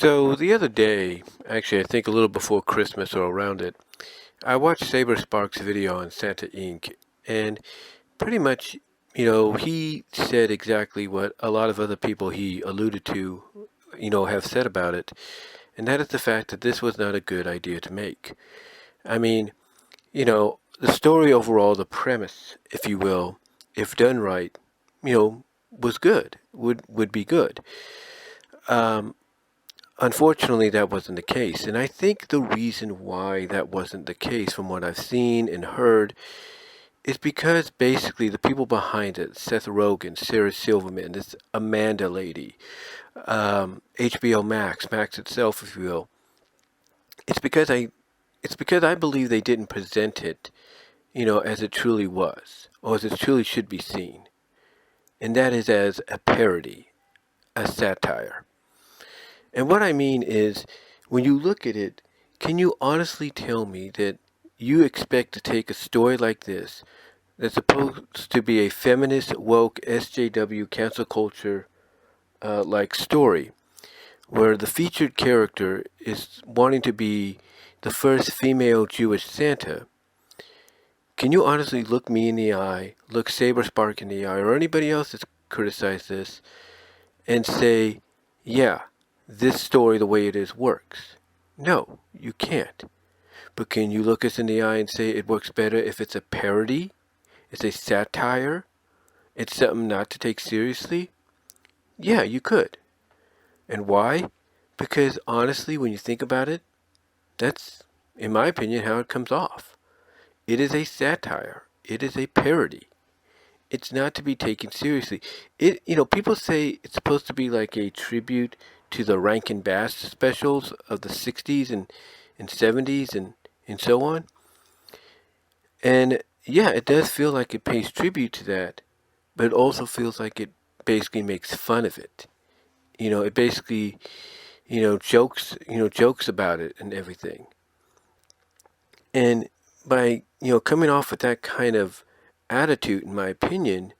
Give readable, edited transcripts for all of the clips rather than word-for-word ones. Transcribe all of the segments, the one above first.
So the other day, actually I think a little before Christmas or around it, I watched Saberspark's video on Santa Inc. And pretty much, he said exactly what a lot of other people he alluded to, have said about it. And that is the fact that this was not a good idea to make. I mean, the story overall, the premise, if you will, if done right, was good, would be good. Um, Unfortunately, that wasn't the case. And I think the reason why that wasn't the case, from what I've seen and heard, is because basically the people behind it, Seth Rogen, Sarah Silverman, this Amanda lady, HBO Max, Max itself, if you will, it's because I, it's because I believe they didn't present it, as it truly was, or as it truly should be seen. And that is as a parody, a satire. And what I mean is, when you look at it, can you honestly tell me that you expect to take a story like this, that's supposed to be a feminist, woke, SJW, cancel culture like story, where the featured character is wanting to be the first female Jewish Santa? Can you honestly look me in the eye, look Saberspark in the eye, or anybody else that's criticized this, and say, yeah, this story the way it is works? No, you can't. But can you look us in the eye and say it works better if it's a parody? It's a satire? It's something not to take seriously? Yeah, you could. And why? Because honestly, when you think about it, that's, in my opinion, how it comes off. It is a satire. It is a parody. It's not to be taken seriously. People say it's supposed to be like a tribute to the Rankin Bass specials of the 60s and 70s and so on. And yeah, it does feel like it pays tribute to that, but it also feels like it basically makes fun of it. It basically, jokes about it and everything. And by, coming off with that kind of attitude, in my opinion,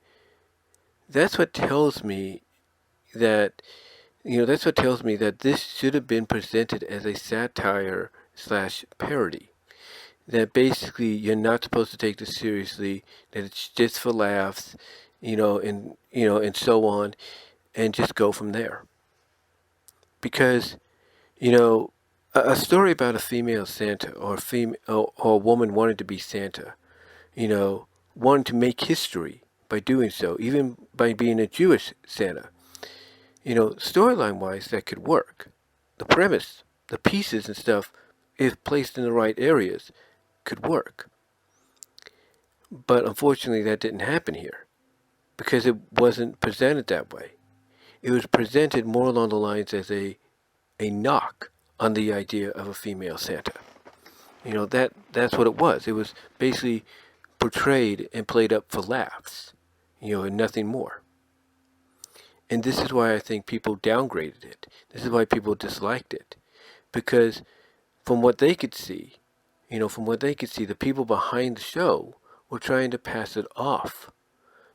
that's what tells me that this should have been presented as a satire slash parody. That basically you're not supposed to take this seriously, that it's just for laughs, and so on, and just go from there. Because, a story about a female Santa, or or a woman wanting to be Santa, wanting to make history by doing so, even by being a Jewish Santa. Storyline wise, that could work. The premise, the pieces and stuff, if placed in the right areas, could work. But unfortunately, that didn't happen here because it wasn't presented that way. It was presented more along the lines as a knock on the idea of a female Santa. That's what it was. It was basically portrayed and played up for laughs, and nothing more. And this is why I think people downgraded it. This is why people disliked it. Because from what they could see, the people behind the show were trying to pass it off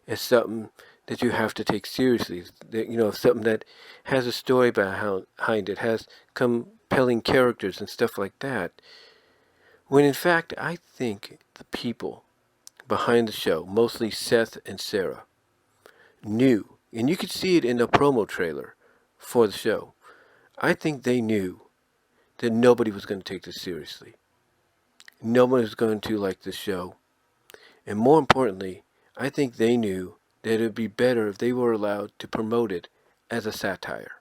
as something that you have to take seriously. Something that has a story behind it, has compelling characters and stuff like that. When in fact, I think the people behind the show, mostly Seth and Sarah, knew, and you could see it in the promo trailer for the show. I think they knew that nobody was going to take this seriously. Nobody was going to like this show. And more importantly, I think they knew that it would be better if they were allowed to promote it as a satire,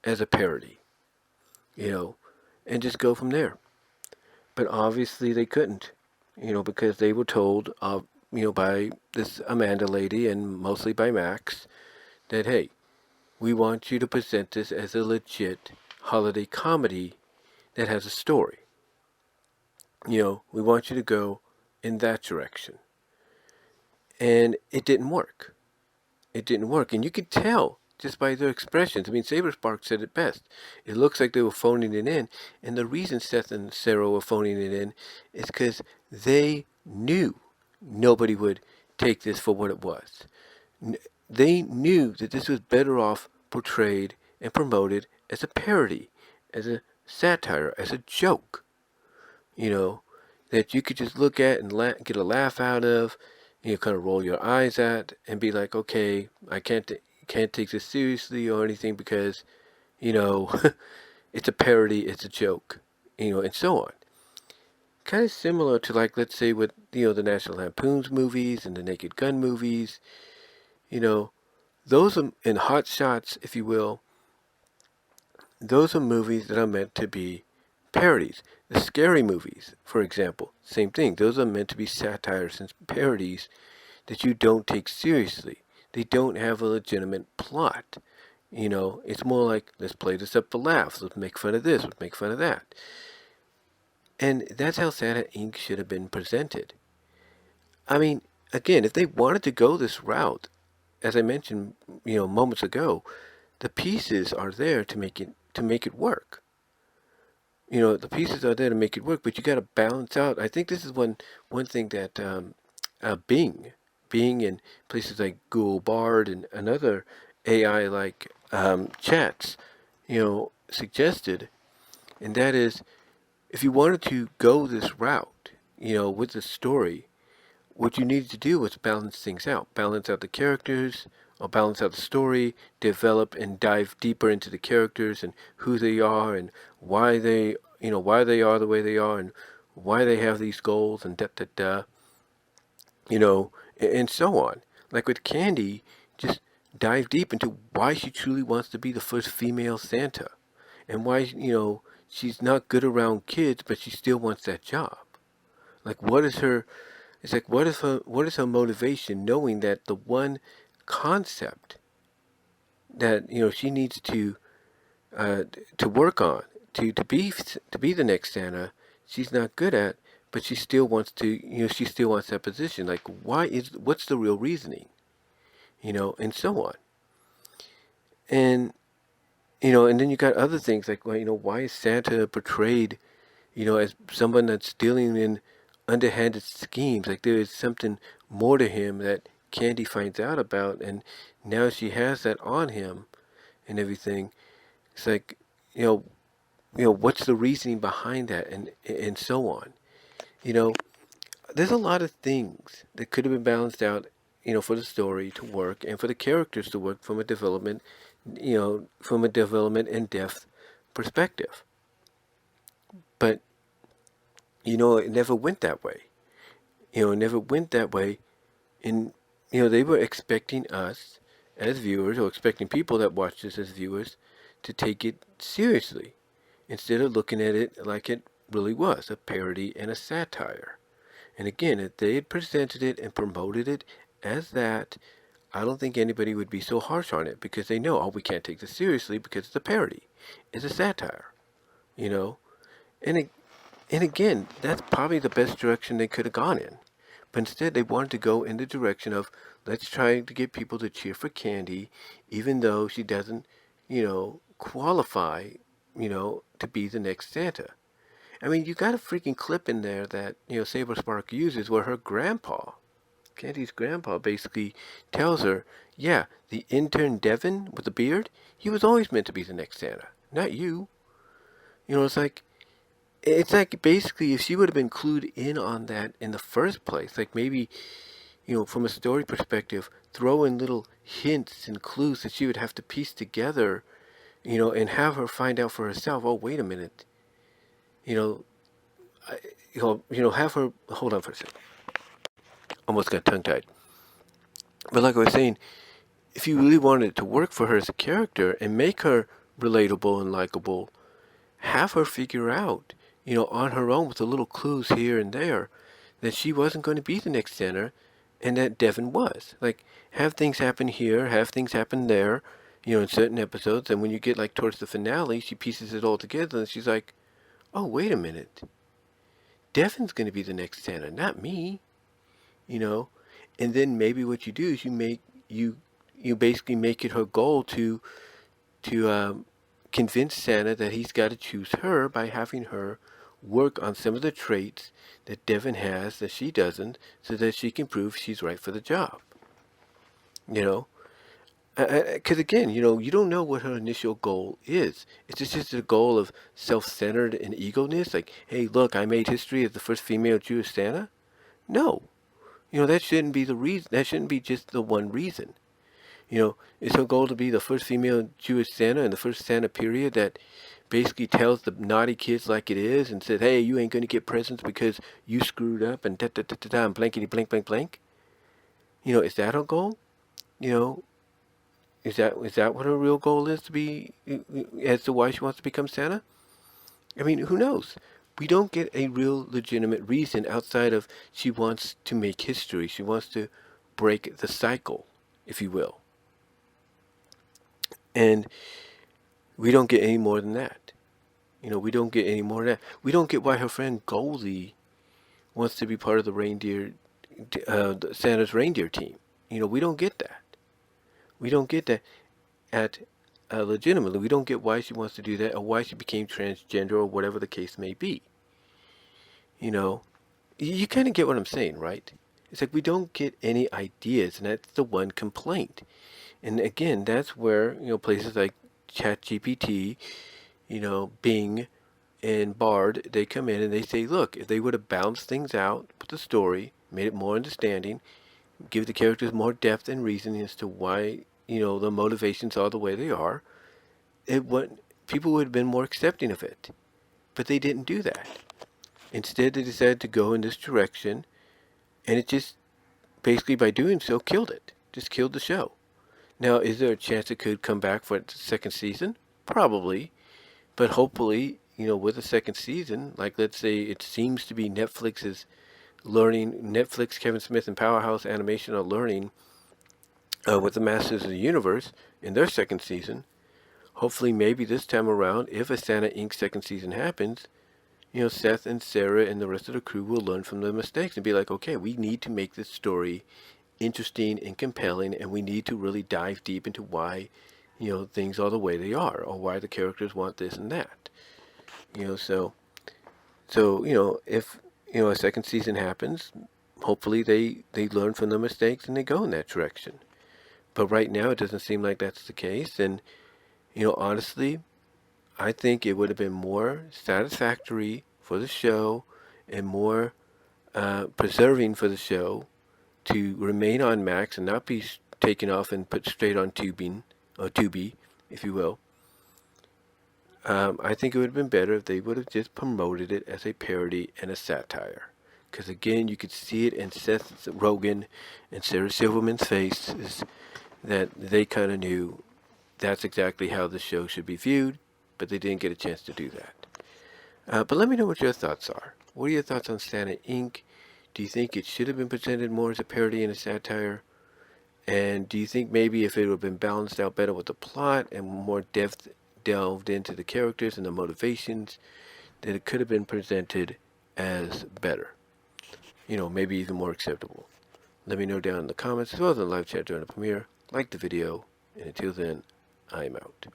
as a parody, and just go from there. But obviously they couldn't, because they were told, by this Amanda lady and mostly by Max, that, hey, we want you to present this as a legit holiday comedy that has a story. We want you to go in that direction. And it didn't work. It didn't work. And you could tell just by their expressions. I mean, Saberspark said it best. It looks like they were phoning it in. And the reason Seth and Sarah were phoning it in is because they knew nobody would take this for what it was. They knew that this was better off portrayed and promoted as a parody, as a satire, as a joke, you know, that you could just look at and get a laugh out of, kind of roll your eyes at, and be like, okay, I can't take this seriously or anything because, you know, it's a parody, it's a joke, and so on. Kind of similar to, like, let's say with, the National Lampoon's movies and the Naked Gun movies, you know, those are, and Hot Shots, if you will, those are movies that are meant to be parodies. The scary movies, for example, same thing. Those are meant to be satires and parodies that you don't take seriously. They don't have a legitimate plot. It's more like, let's play this up for laughs. Let's make fun of this. Let's make fun of that. And that's how Santa Inc. should have been presented. I mean, again, if they wanted to go this route, as I mentioned, moments ago, the pieces are there to make it work. The pieces are there to make it work, but you got to balance out. I think this is one thing that Bing and places like Google Bard and other AI like chats, suggested, and that is, if you wanted to go this route, with the story, what you needed to do was balance things out. Balance out the characters, or balance out the story, develop and dive deeper into the characters and who they are and why they are the way they are and why they have these goals and and so on. Like with Candy, just dive deep into why she truly wants to be the first female Santa and why, she's not good around kids, but she still wants that job. Like, it's like, what is her motivation, knowing that the one concept that she needs to work on to be the next Santa, she's not good at, but she still wants that position. Like, what's the real reasoning, and so on, and and then you got other things like, well, why is Santa portrayed, as someone that's dealing in underhanded schemes? Like, there is something more to him that Candy finds out about, and now she has that on him and everything. It's like, what's the reasoning behind that, and so on. You know, there's a lot of things that could have been balanced out, for the story to work and for the characters to work from a development and depth perspective. But it never went that way. It never went that way. And they were expecting us as viewers, or expecting people that watch this as viewers, to take it seriously instead of looking at it like it really was, a parody and a satire. And again, if they had presented it and promoted it as that, I don't think anybody would be so harsh on it, because they know, oh, we can't take this seriously because it's a parody. It's a satire, you know? And, and again, that's probably the best direction they could have gone in. But instead, they wanted to go in the direction of, let's try to get people to cheer for Candy, even though she doesn't, qualify, to be the next Santa. I mean, you got a freaking clip in there that, Saberspark uses, where her grandpa, Candy's grandpa, basically tells her, yeah, the intern Devin with the beard, he was always meant to be the next Santa, not you. It's like basically, if she would have been clued in on that in the first place, like maybe, from a story perspective, throw in little hints and clues that she would have to piece together, and have her find out for herself, oh, wait a minute, you know, have her, hold on for a second, almost got tongue-tied. But like I was saying, if you really wanted it to work for her as a character and make her relatable and likable, have her figure out, on her own with the little clues here and there, that she wasn't going to be the next Santa, and that Devin was. Like, have things happen here, have things happen there, in certain episodes, and when you get, like, towards the finale, she pieces it all together, and she's like, oh, wait a minute. Devin's going to be the next Santa, not me, And then maybe what you do is you basically make it her goal to convince Santa that he's got to choose her by having her work on some of the traits that Devin has that she doesn't, so that she can prove she's right for the job. You know, Because again, you don't know what her initial goal is. Is this just a goal of self-centered and egoness? Like, hey, look, I made history as the first female Jewish Santa? No. That shouldn't be the reason. That shouldn't be just the one reason. Is her goal to be the first female Jewish Santa and the first Santa period that basically tells the naughty kids like it is and says, hey, you ain't going to get presents because you screwed up and da-da-da-da-da and blankety blank blank blank? Is that her goal? You know, is that what her real goal is to be, as to why she wants to become Santa? I mean, who knows? We don't get a real legitimate reason outside of she wants to make history. She wants to break the cycle, if you will. And we don't get any more than that. We don't get any more than that. We don't get why her friend Goldie wants to be part of the Santa's reindeer team. We don't get that. We don't get that legitimately. We don't get why she wants to do that or why she became transgender or whatever the case may be. You kind of get what I'm saying, right? It's like we don't get any ideas, and that's the one complaint. And again, that's where, places like ChatGPT, Bing, and Bard, they come in and they say, look, if they would have balanced things out with the story, made it more understanding, give the characters more depth and reasoning as to why, the motivations are the way they are, people would have been more accepting of it. But they didn't do that. Instead, they decided to go in this direction, and it just, basically by doing so, killed it. Just killed the show. Now, is there a chance it could come back for its second season? Probably. But hopefully, with a second season, like let's say it seems to be Netflix, Kevin Smith, and Powerhouse Animation are learning with the Masters of the Universe in their second season. Hopefully, maybe this time around, if a Santa Inc. second season happens, Seth and Sarah and the rest of the crew will learn from their mistakes and be like, okay, we need to make this story interesting and compelling, and we need to really dive deep into why, things are the way they are, or why the characters want this and that. So if, a second season happens, hopefully they learn from their mistakes and they go in that direction. But right now, it doesn't seem like that's the case, and, honestly, I think it would have been more satisfactory for the show and more preserving for the show to remain on Max and not be taken off and put straight on tubing, or Tubi, if you will. I think it would have been better if they would have just promoted it as a parody and a satire. Because again, you could see it in Seth Rogen and Sarah Silverman's faces that they kind of knew that's exactly how the show should be viewed, but they didn't get a chance to do that. But let me know what your thoughts are. What are your thoughts on Santa Inc.? Do you think it should have been presented more as a parody and a satire? And do you think maybe if it would have been balanced out better with the plot and more depth delved into the characters and the motivations, that it could have been presented as better? Maybe even more acceptable. Let me know down in the comments as well as in the live chat during the premiere. Like the video, and until then, I'm out.